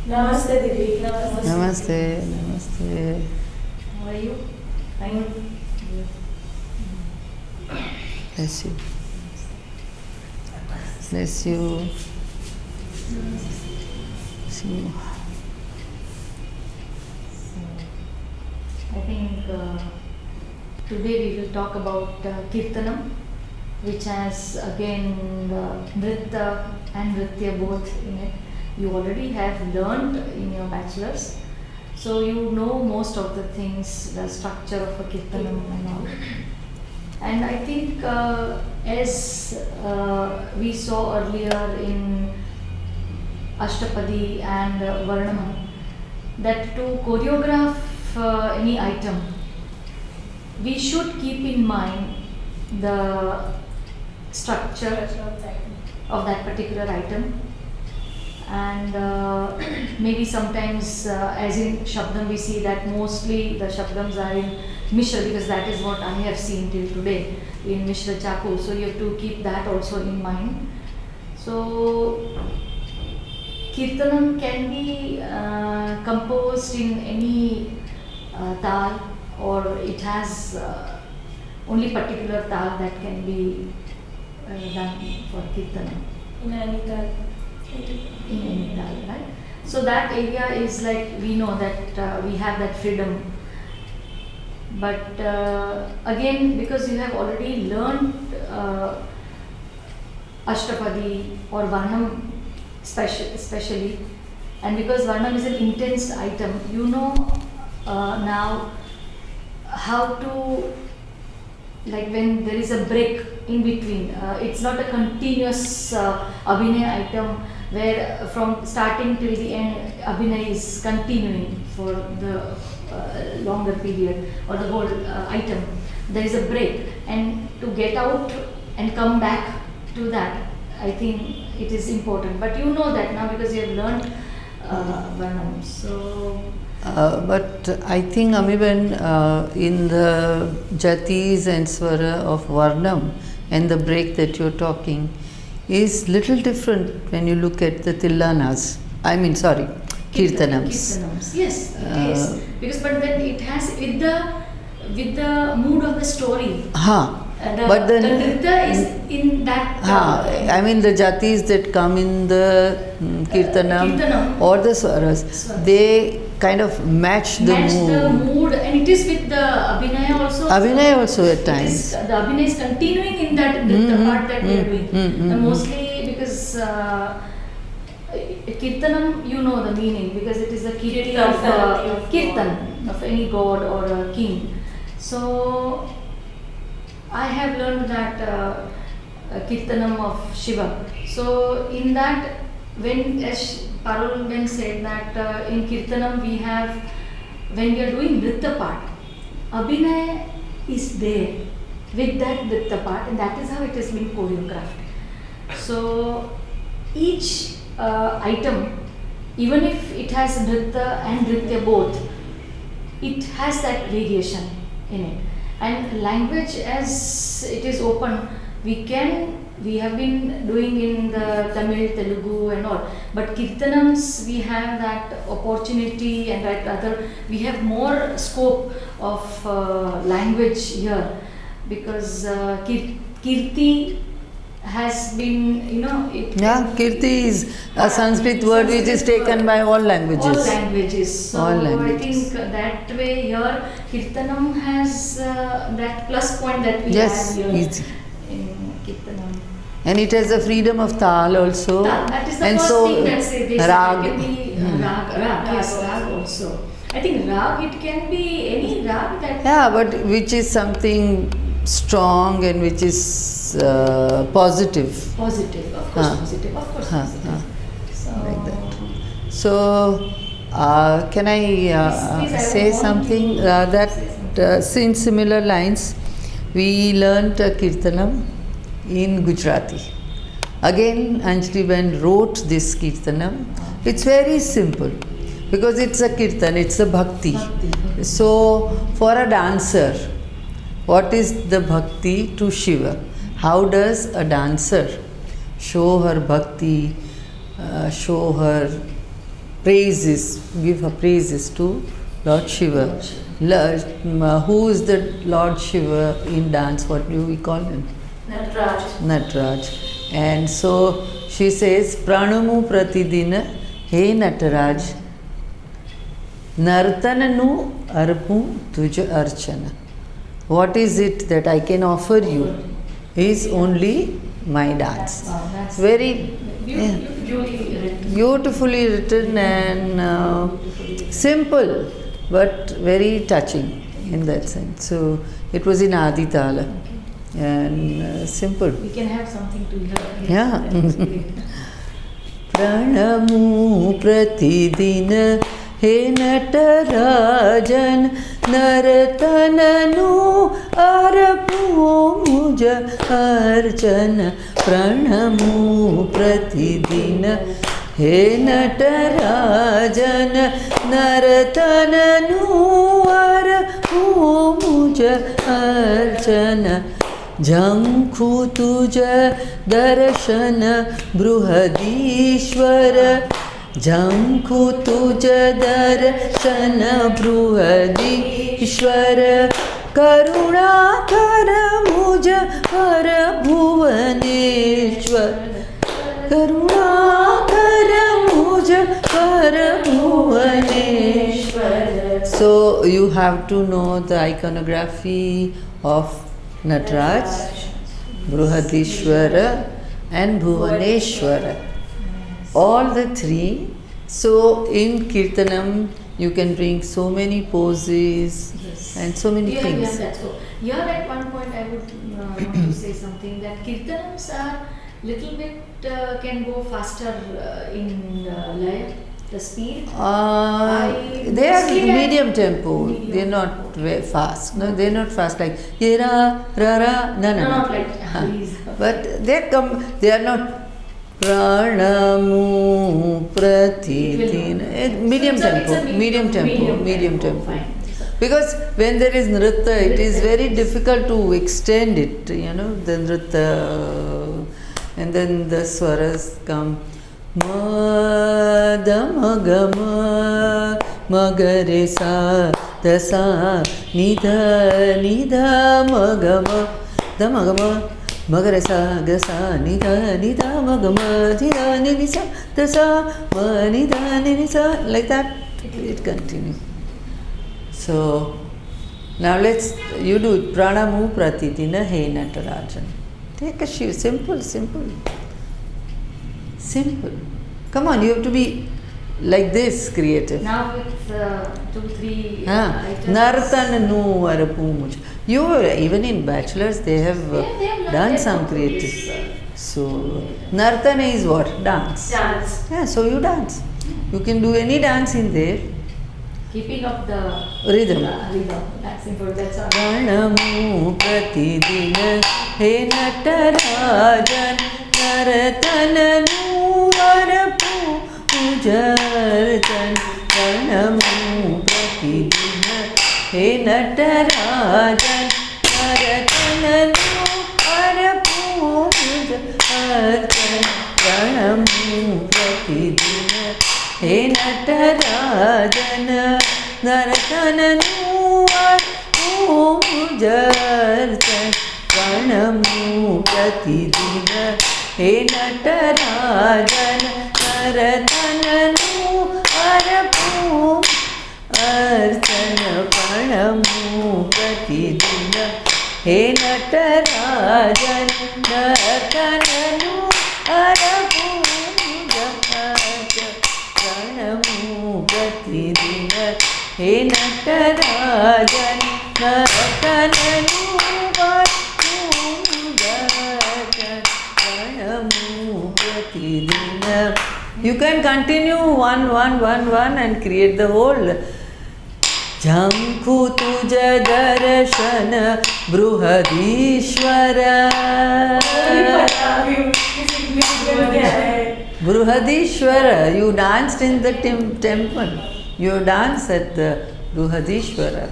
Namaste, Didi. Namaste, namaste. How are you? Fine. Bless you. Bless you. See you. I think today we will talk about Kirtanam, which has again Nritta and Nritya both in it. You already have learned in your bachelor's, so you know most of the things, the structure of a Kirtanam and all. And I think as we saw earlier in Ashtapadi and Varnam, that to choreograph any item, we should keep in mind the structure of that particular item. And maybe sometimes, as in Shabdam, we see that mostly the Shabdams are in Mishra, because that is what I have seen till today in Mishra Chaku. So you have to keep that also in mind. So Kirtanam can be composed in any tal, or it has only particular tal that can be done for Kirtanam. In any tal. In any tal, right? So that area is like, we know that we have that freedom. But again, because you have already learned Ashtapadi or Varnam especially, and because Varnam is an intense item, you know now how to, like when there is a break in between, it's not a continuous Abhinay item where from starting till the end Abhinay is continuing for the longer period or the whole item. There is a break, and to get out and come back to that, I think it is important. But you know that now because you have learned Varnam. So But I think, Amiben, in the jatis and swara of Varnam and the break that you're talking is little different when you look at the Tillanas. Kirtanams. Kirtanams, yes, it is. Because but then it has with the mood of the story. But then Nritta is in that. I mean the jatis that come in the Kirtanam or the swaras, they kind of match the mood, and it is with the Abhinaya also. Abhinaya also at times. The Abhinaya is continuing in that Nritta part that we are doing. Mostly because Kirtanam, you know the meaning, because it is the kirti of Kirtan of any god or a king. So I have learned that Kirtanam of Shiva. So in that, when as Parul Ben said that in Kirtanam we have, when we are doing Nritta part, Abhinaya is there with that Nritta part, and that is how it has been choreographed. So each item, even if it has Nritta and Nritya both, it has that variation in it. And language, as it is open, we have been doing in the Tamil, Telugu and all, but Kirtanams, we have that opportunity, and we have more scope of language here, because Kirti has been, Kirti is a Sanskrit word which is taken by all languages. All languages. So I think that way here, Kirtanam has that plus point that we have here in Kirtanam. And it has the freedom of tal also. That is the and first so thing that they say. Rag. It can be rag, yes, rag also. I think rag, it can be any rag that. Yeah, but which is something strong and which is positive. Positive, of course, positive, of course, positive. So, like that. So, can I say something? In similar lines, we learnt Kirtanam in Gujarati. Again, Anjali Ben wrote this Kirtanam. It's very simple because it's a Kirtan, it's a Bhakti. So, for a dancer, what is the Bhakti to Shiva? How does a dancer show her Bhakti, show her praises, give her praises to Lord Shiva. Who is the Lord Shiva in dance? What do we call him? Nataraj. Nataraj. And so she says, Pranamu Pratidina, He Nataraj, Nartananu Arpu Tuja Archana. What is it that I can offer you is only my dance. Wow, that's Very beautifully written and simple, but very touching in that sense. So it was in Aditala and simple. We can have something to learn. Yeah. Pranamu Pratidina He Natarajan Naratananu Arapu Muja Archana Pranamu Pratidina He Natarajan Naratananu Arapu Muja Archana Jhankhu Tuja Darshana Bruhadishwara Jhankhu Tuja Darshana Bruhadishwara Karuna Kara Muja Kara Bhuvaneshwara Karuna Kara Muja Kara Bhuvaneshwara. So you have to know the iconography of Nataraj, Bruhadishwara and Bhuvaneshwara. All the three. So in Kirtanam you can bring so many poses and so many things. That's so. Here at one point I would want to say something that Kirtanams are little bit can go faster in Laya, the speed. They are medium tempo. They are not very fast. No, they are not fast like yera, rara, no. Not like these. But they are not pranamu pratidina. Medium tempo. Fine. Because when there is nritta, it is very difficult to extend it, the nritta, and then the swaras come. Ma da ma ga ma, ma ga re sa, da sa, ni da ma ga ma, da ma ga ma, ma ga re sa, ga sa, ni da ma ga ma, ni sa, da sa, ma ni sa, like that it continues. So now you do it. Pranamu Pratidina He Natarajan. Take a shiv. Simple. Come on, you have to be like this creative. Now with 2-3 items. Nartananu Arapu Muja. Even in bachelors they have done some creative. So Nartana is what? Dance. Yeah, so you dance. You can do any dance in there. Keeping up the rhythm. That's important. That's all. Pranamu Pratidina He Natarajan Naratananu Arapu Mujarjan. Pranamu Pratidina He Natarajan Naratananu Arapu Mujarjan. Pranamu Pratidina He Natarajan Naratananu Arapu Mujarjan. Pranamu Pratidina He Natarajan Naratananu Arapu Archana. Pranamu Pratidina He Natarajan Naratananu Arapu Mujarjan. Pranamu Pratidina He Natarajan Naratananu Arapu Mujarjan. Pranamu Pratidina. You can continue one and create the whole. Jhankhu Tuja Darshana Bruhadishwara. Bruhadishwara, you danced in the temple. You danced at the Bruhadishwara.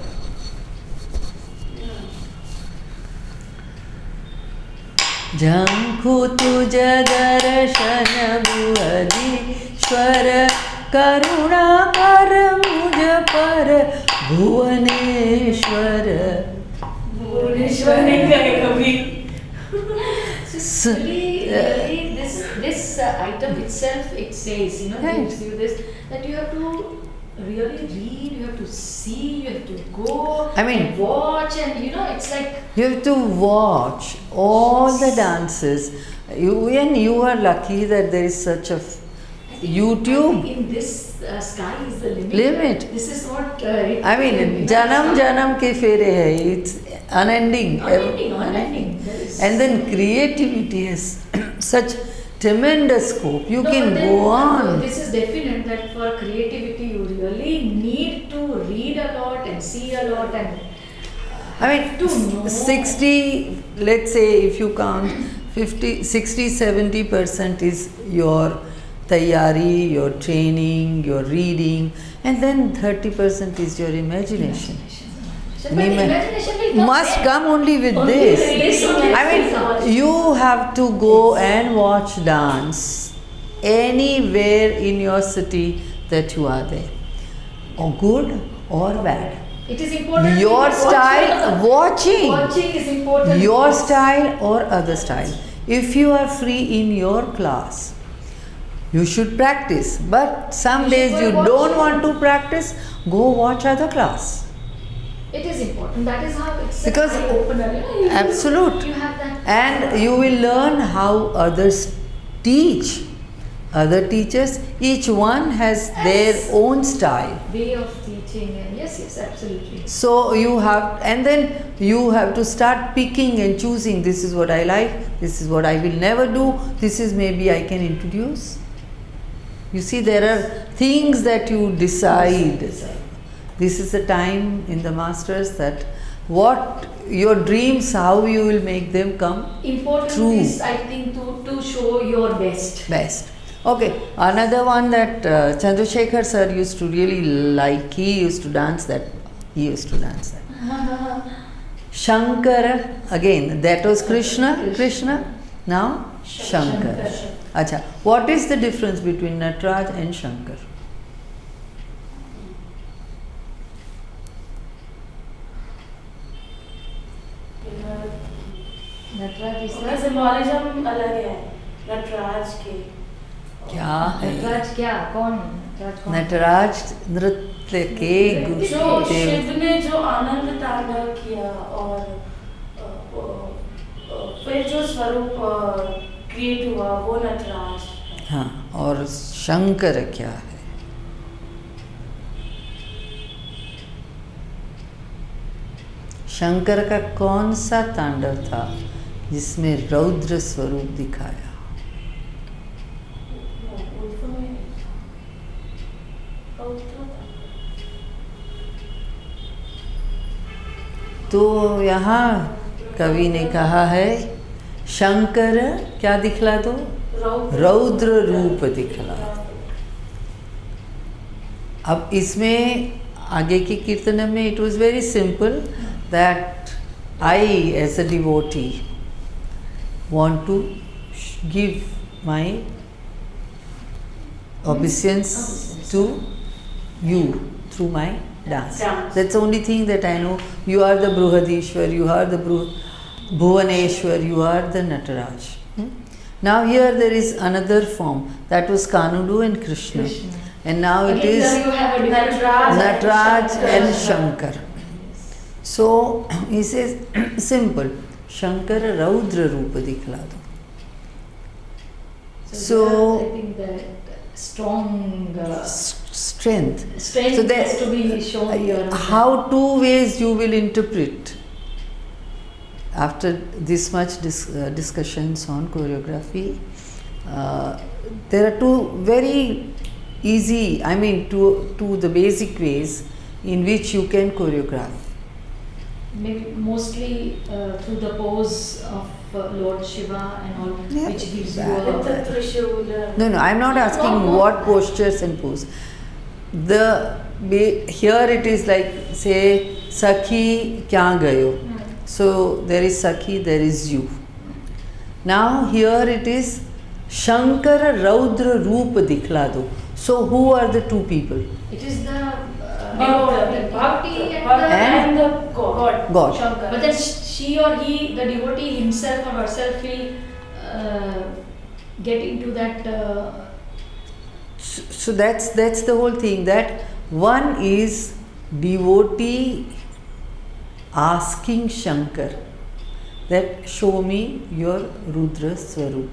Jhankhu Tuja Darshana Bruhadishwara करुणा कर मुझ पर भुवनेश्वर। भुवनेश्वर नहीं गए कभी। Really, this item itself, it says, you know, gives you this, that you have to really read, you have to see, you have to go and watch, and you know, it's like you have to watch all the dances. When you are lucky that there is such a YouTube. I think in this sky is the limit. This is what janam janam ke fere hai. It's unending. Unending. And then creativity has such tremendous scope. You can go on. This is definite that for creativity you really need to read a lot and see a lot and to know. 60, let's say if you count 50, 60, 70% is your tayyari, your training, your reading, and then 30% is your imagination. Must come only with this. You have to go and watch dance anywhere in your city that you are there, or good or bad. It is important. Your style, watching. Watching is important. Your style or other style. If you are free in your class, you should practice. But some days you don't want to practice, go watch other class. It is important. That is how it's because an eye-opener. Absolute. You have that. And you will learn how others teach. Other teachers, each one has their own style. Way of teaching, and yes, absolutely. So you have, and then you have to start picking and choosing. This is what I like. This is what I will never do. This is maybe I can introduce. You see, there are things that you decide. This is the time in the masters that what your dreams, how you will make them come important true. Is, I think, to show your best. Okay, another one that Chandrasekhar sir used to really like. He used to dance that. Shankara, again, that was Krishna. Now Shankara. Acha, what is the difference between Nataraj and Shankar? Nataraj इसका symbolism अलग है नटराज के। क्या है नटराज? क्या कौन? नटराज नृत्य के जो शिव ने जो आनंद तांडव किया और फिर जो स्वरूप क्रिएट हुआ वो नटराज। हाँ, और शंकर क्या है? शंकर का कौन सा तांडव था जिसमें रौद्र स्वरूप दिखाया? तो यहाँ कवि ने कहा है शंकर क्या दिखला दो? रौद्र रूप दिखला दो। अब इसमें आगे की कीर्तन में it was very simple that I as a devotee want to give my obeisance to you through my dance. That's the only thing that I know. You are the Bruhadishwar, you are the Bhuvaneshwar, you are the Nataraj. Now here there is another form, that was Kanudu and Krishna. And now it is Nataraj and Shankar. So he says simple, Shankara Raudra Rupa dikhla do. So I think that strong strength. So that has to be shown here. How two ways you will interpret after this much discussions on choreography. There are two very easy, I mean two the basic ways in which you can choreograph. Maybe mostly through the pose of Lord Shiva and all, which gives you a... No, I'm not asking what postures and pose. Here it is like, say, Sakhi kya gayo. So there is Sakhi, there is you. Now here it is Shankara Raudra Roop dikhla do. So who are the two people? It is the devotee and and the God. God. Shankara. but then she or he, the devotee himself or herself will get into that. So that's the whole thing, that one is devotee asking Shankar that show me your Rudra Swarup.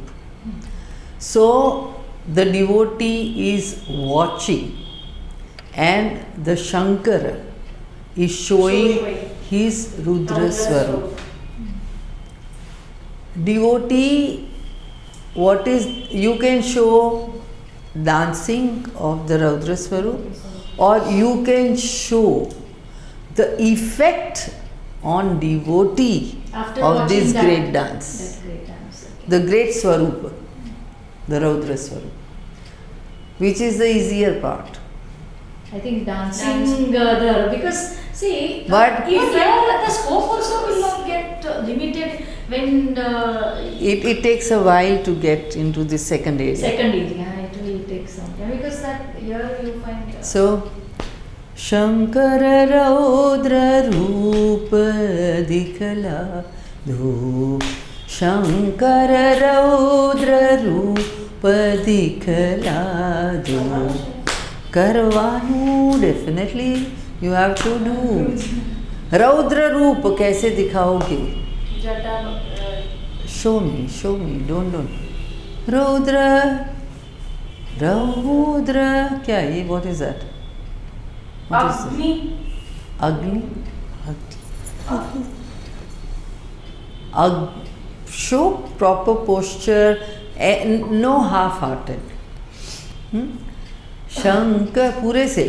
So the devotee is watching and the Shankara is showing his Rudra Swarup. Devotee, what is, you can show dancing of the Rudra Swarup, or you can show the effect on devotee After of watching this that, great dance, that great dance, okay. the great Swarupa, the Rudra Swarup, which is the easier part. I think dancing because see, But- if the scope also will not get limited when It takes a while to get into the second area. second area. It will take some time because that here you find. So, Shankara Raudra Rupa Dikhala Do, Shankara Raudra Rupa Dikhala Do. करवानू, definitely you have to do. रौद्र रूप कैसे दिखाओगे? Show me, don't. रौद्र क्या ये? What is that? What is Agni. Agni? Show proper posture, no half-hearted. Shankar पूरे से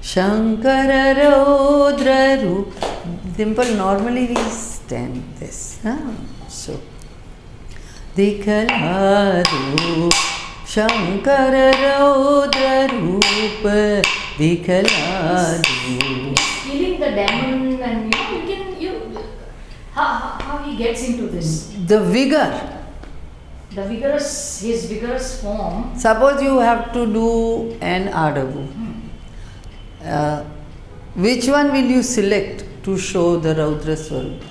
शंकर रौद्र रूप. Dimple, normally we stand this. So दिखला रूप शंकर रौद्र रूप दिखला रूप. Killing the demon and how he gets into this. The vigor. His vigorous form. Suppose you have to do an Adavu. Which one will you select to show the Raudra Swarup?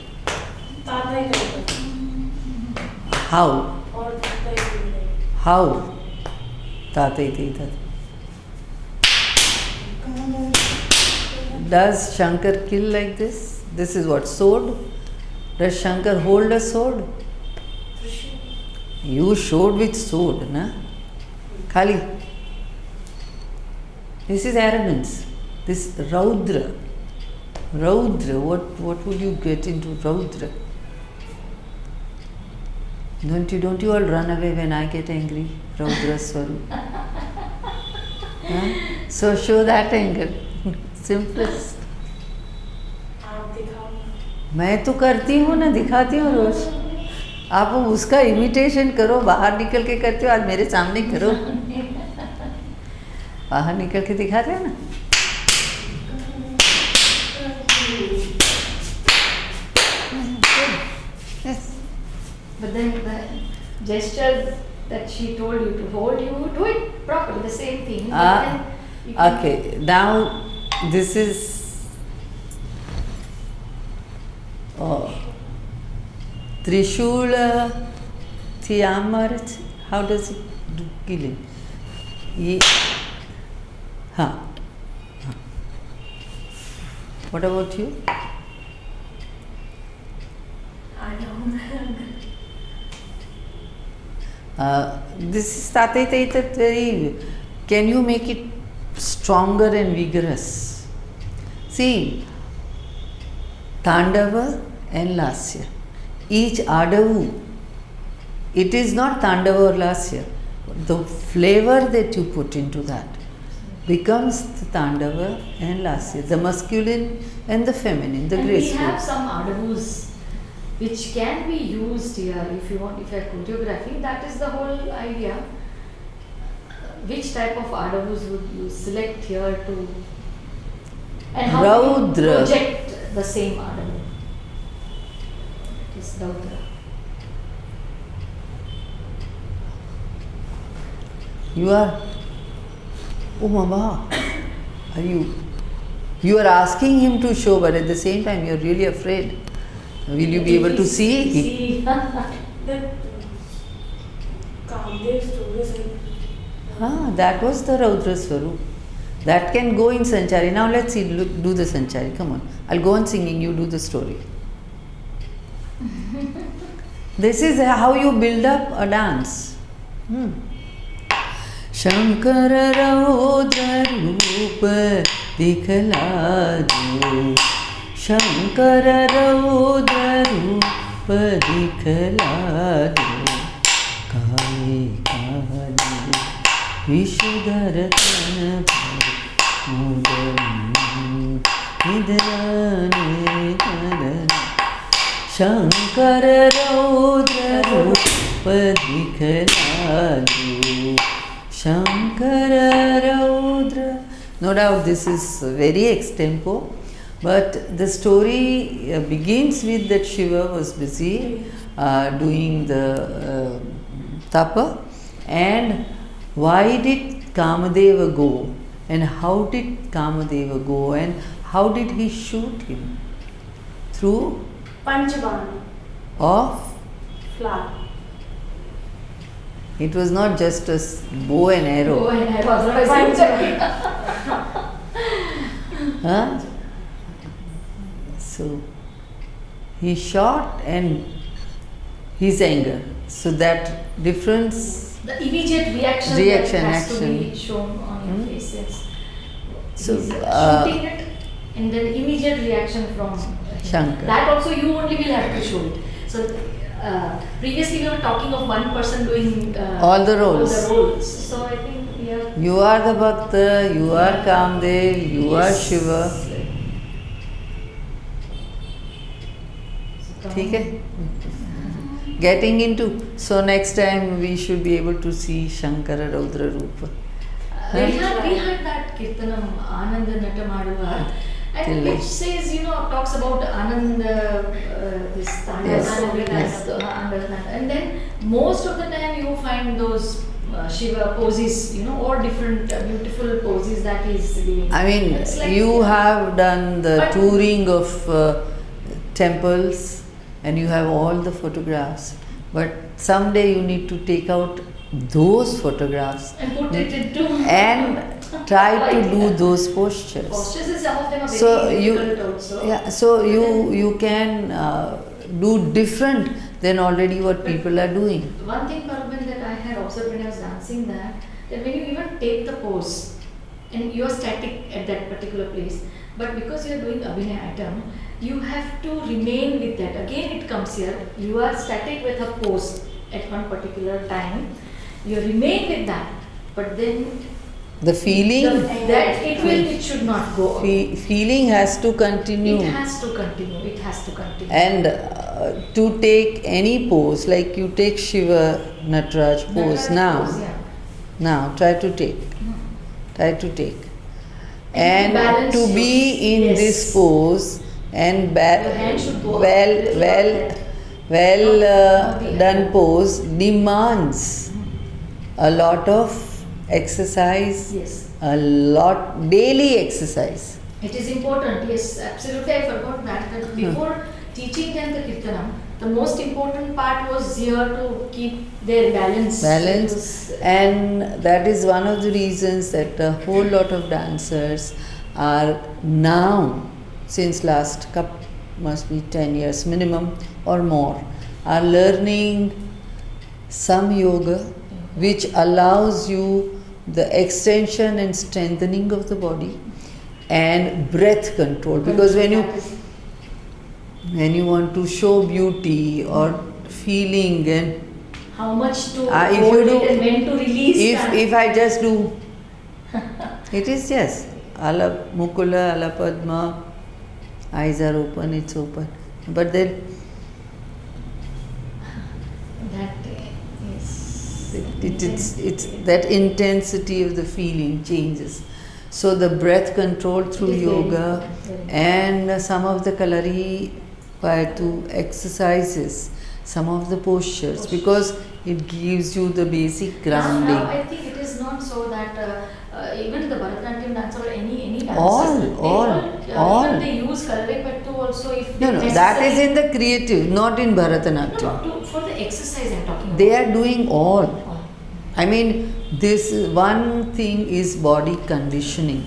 Tatai Kaita. How? Or Tatai Kaita. How? Tatai Tita. Does Shankar kill like this? This is what? Sword? Does Shankar hold a sword? You showed with sword, na? Khali. This is arrogance. This Raudra. Raudra, what would you get into Raudra? Don't you all run away when I get angry? Raudra Swarup. So show that anger. Simplest. आप दिखाओ ना. मैं तो करती हूँ ना, दिखाती हूँ रोज. आप उसका इमिटेशन करो, बाहर निकल के करते हो, आज मेरे सामने करो. बाहर निकल के दिखाते हो ना. Yes. But then the gesture that she told you to hold, you do it properly, the same thing. But then you can- Okay, now this is Trishula Thiamarat. How does it do killing? What about you? I don't This is Tatay very. Can you make it stronger and vigorous? See, Tandava and Lasya. Each Adavu, it is not Tandava or Lasya. The flavor that you put into that becomes the Tandava and Lasya, the masculine and the feminine, the and we graceful. have some adavus which can be used here if you want, if you are choreography. That is the whole idea. Which type of adavus would you select here to, and how do you Raudra. project the same adavu? It is Raudra. You are Oh Mama, are you are asking him to show, but at the same time you are really afraid. Will you be able to see? See. That Kamdev stories. That was the Raudra Swarup. That can go in Sanchari. Now let's see, do the Sanchari. Come on. I'll go on singing, you do the story. This is how you build up a dance. Shankara Raudra Rupa Dikhla do. Shankara Raudra Rupa Dikhla do. Kale Kale Vishudhara Tana Mudam Nidhane Nidhane Shankara Raudra Rupa Dikhla do. Shankara Raudra. No doubt this is very extempo, but the story begins with that Shiva was busy doing the tapa, and why did Kamadeva go, and how did Kamadeva go, and how did he shoot him? Through Panchaban. of Flower. it was not just a bow and arrow. Go and I was what Huh? So he shot and his anger. So that difference. The immediate reaction, Reaction, that has action. to be shown on your face. Yes. So, He's shooting it, and then immediate reaction from Shankar. that also you only will have to show it. So previously we were talking of one person doing All the roles. All the roles. So I think we are. You are the Bhakta, you are Kamdev, you are Shiva. ठीक है? Getting into, so next time we should be able to see Shankara Raudra Rupa. We had that Kirtanam Ananda Natamaduva, and Till which says, talks about Ananda, this Yes. Ananda, and then most of the time you find those Shiva poses, all different beautiful poses that he is doing. I mean, It's like- you have done the But- touring of temples and you have all the photographs, but someday you need to take out those photographs and put it into and try to do those postures. postures, and some of them are very So you, difficult also. yeah, so you can do different than already what people are doing. One thing, Parvin, that I had observed when I was dancing that when you even take the pose and you are static at that particular place, but because you are doing Abhinay item, you have to remain with that. Again, it comes here. You are static with a pose at one particular time. You remain with that, but then The feeling, that it should not go. feeling has to continue. It has to continue. It has to continue. And to take any pose, like you take Shiva Nataraj pose Nataraj now. pose, yeah. Now try to take. Try to take. And And balance to be in yes. this pose and Your hand should go up, well little well up there. well Not the done hand. pose demands a lot of exercise, Yes. a lot daily exercise. It is important, yes, absolutely. I forgot that before teaching them the Kirtanam, the most important part was here to keep their balance. Balance, It was, and that is one of the reasons that a whole lot of dancers are now, since last must be 10 years minimum or more, are learning some yoga which allows you the extension and strengthening of the body and breath control, because when you want to show beauty or feeling, and how much to if hold you do, it and when to release that. if I just do, it is yes, ala mukula, ala padma, eyes are open, it's open, but then That is. it's that intensity of the feeling changes. So the breath control through It is very yoga important, very and some of the Kalari Payatu exercises, some of the postures, because it gives you the basic grounding. Now I think it is not so also that even the Bharatanatyam dance or any dances, All, they all. even they use Kalavepattu also if No, they that is necessary- in the creative, not in Bharatanatyam. for the exercise I'm talking They about. are doing all. Oh. I mean, this one thing is body conditioning,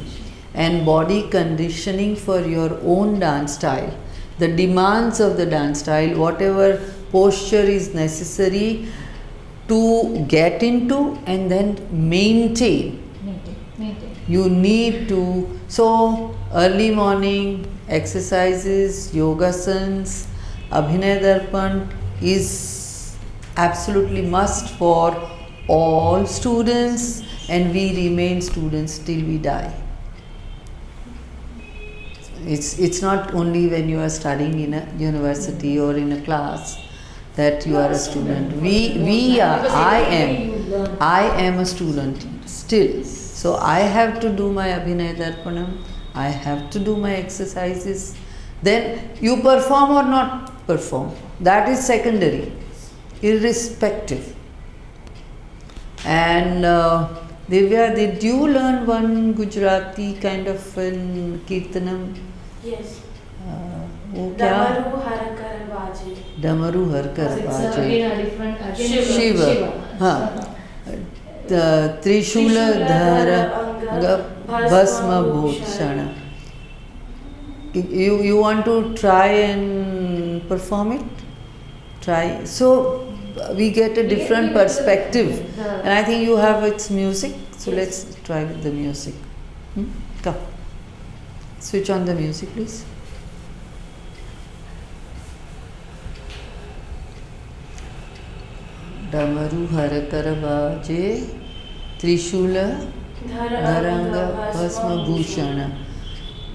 and body conditioning for your own dance style, the demands of the dance style, whatever posture is necessary to get into and then maintain. Maintain. You need to, so early morning exercises, yogasans, Abhinay Darpan is absolutely must for all students, and we remain students till we die. It's not only when you are studying in a university or in a class that you are a student. We are, I am a student still. So I have to do my Abhinay Darpanam, I have to do my exercises. Then you perform or not perform, that is secondary, irrespective. And Divya, did you learn one Gujarati kind of Kirtanam? Yes. वो क्या? Damaru Harakar Baje. डमरू हर कर It's बाजे again a different again Shiva. Shiv हाँ त्रिशूल धर भस्म Bhushan. You want to try and perform it? Try. So we get a different perspective, and I think you have its music. So let's try with the music. Come. Switch on the music, please. डमरू हर कर बाजे त्रिशूल धरंग भस्म भूषण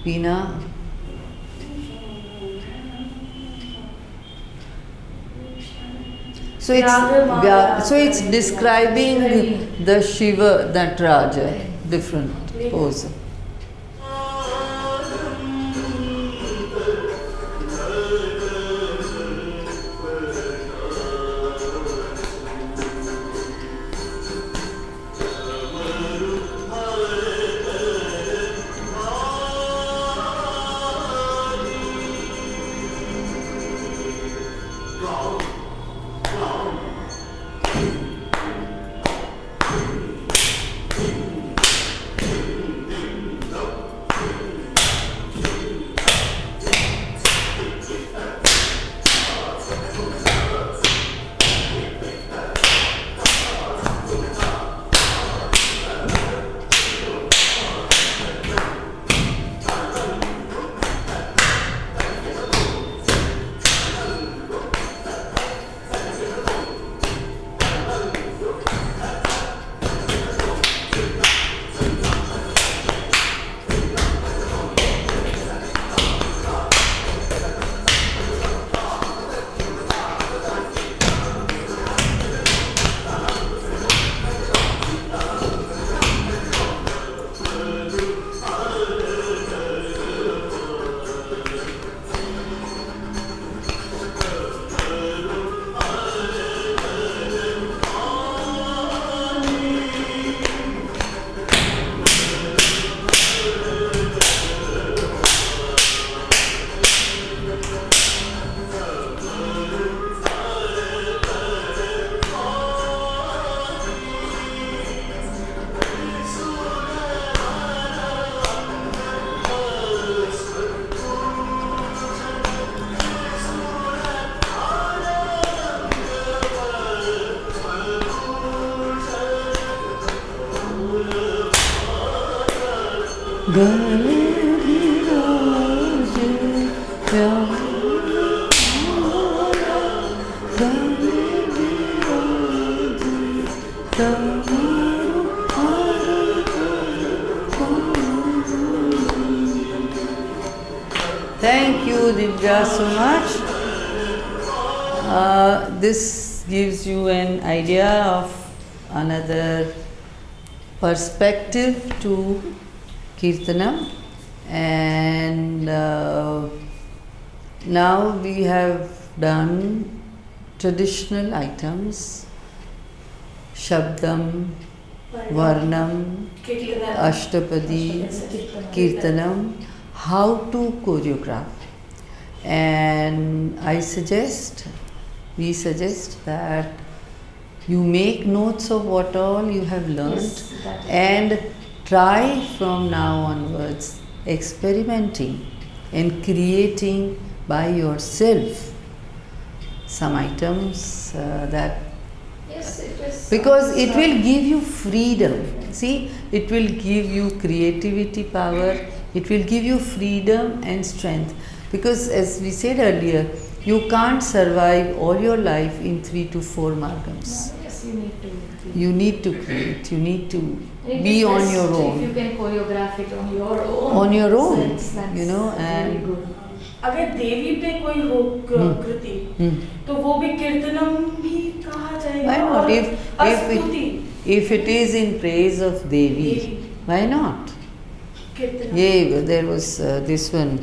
पीना. So it's describing the Shiva, that Raja, different pose. Thank you, Divya, so much. This gives you an idea of another perspective to Kirtanam, and now we have done traditional items, Shabdam, Varnam, Kirtanam. Ashtapadi, Kirtanam, how to choreograph. And we suggest that you make notes of what all you have learned, Yes, that is and try from now onwards experimenting and creating by yourself some items that, Yes, it is. because it will give you freedom. See, it will give you creativity power, it will give you freedom and strength, because as we said earlier, you can't survive all your life in 3 to 4 margams. Yes, you need to. You need to create, you need to It be is on best your If own. you can choreograph it on your own. On your own, That's you know, very and good. अगर देवी पे कोई हो कृति Hmm. तो वो भी कीर्तनम भी कहा जाएगा Why not? और If if it is in praise of Devi, Devi. why not? Kirtanam Yeah, there was this one.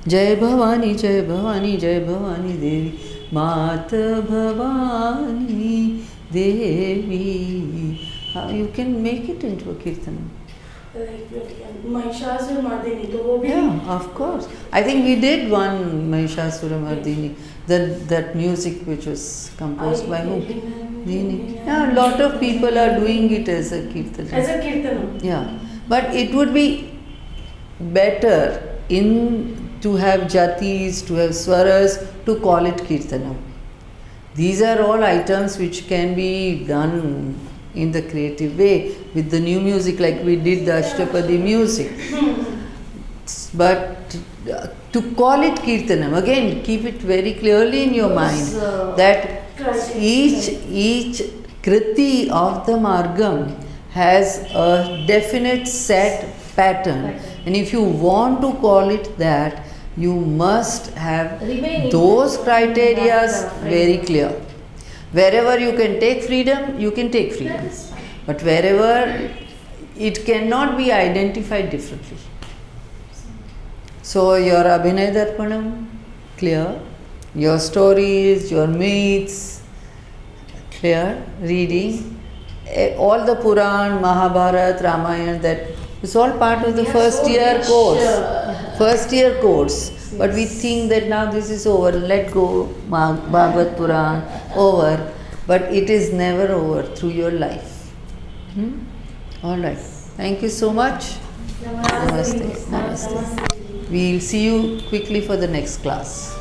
Jai Bhavani, Jai Bhavani, Jai Bhavani Devi, Mata Bhavani Devi. You can make it into a kirtanam. Mahishasura Mardini तो वो भी Yeah, of course. I think we did one Mahishasura Mardini, that music which was composed by who? Dini. Yeah, a lot of people are doing it as a kirtanam. as a kirtanam Yeah, but it would be better to have jatis, to have swaras, to call it kirtanam. These are all items which can be done in the creative way with the new music, like we did the Ashtapadi music. But to call it kirtanam, again, keep it very clearly in your mind that each kriti of the margam has a definite set pattern, and if you want to call it that, you must have Remain in those that criteria framework. very clear. Wherever you can take freedom, you can take That freedom, is fine. but wherever it cannot be identified differently. So your Abhinay Darpanam, clear. Your stories, your myths, clear. Reading. All the Puran, Mahabharat, Ramayana, that is all part of the We are first so year rich, course. First year course. But we Yes. think that now this is over, let go, Bhagavad Puran, over. But it is never over through your life. All right. Thank you so much. Namaste. Namaste. We'll see you quickly for the next class.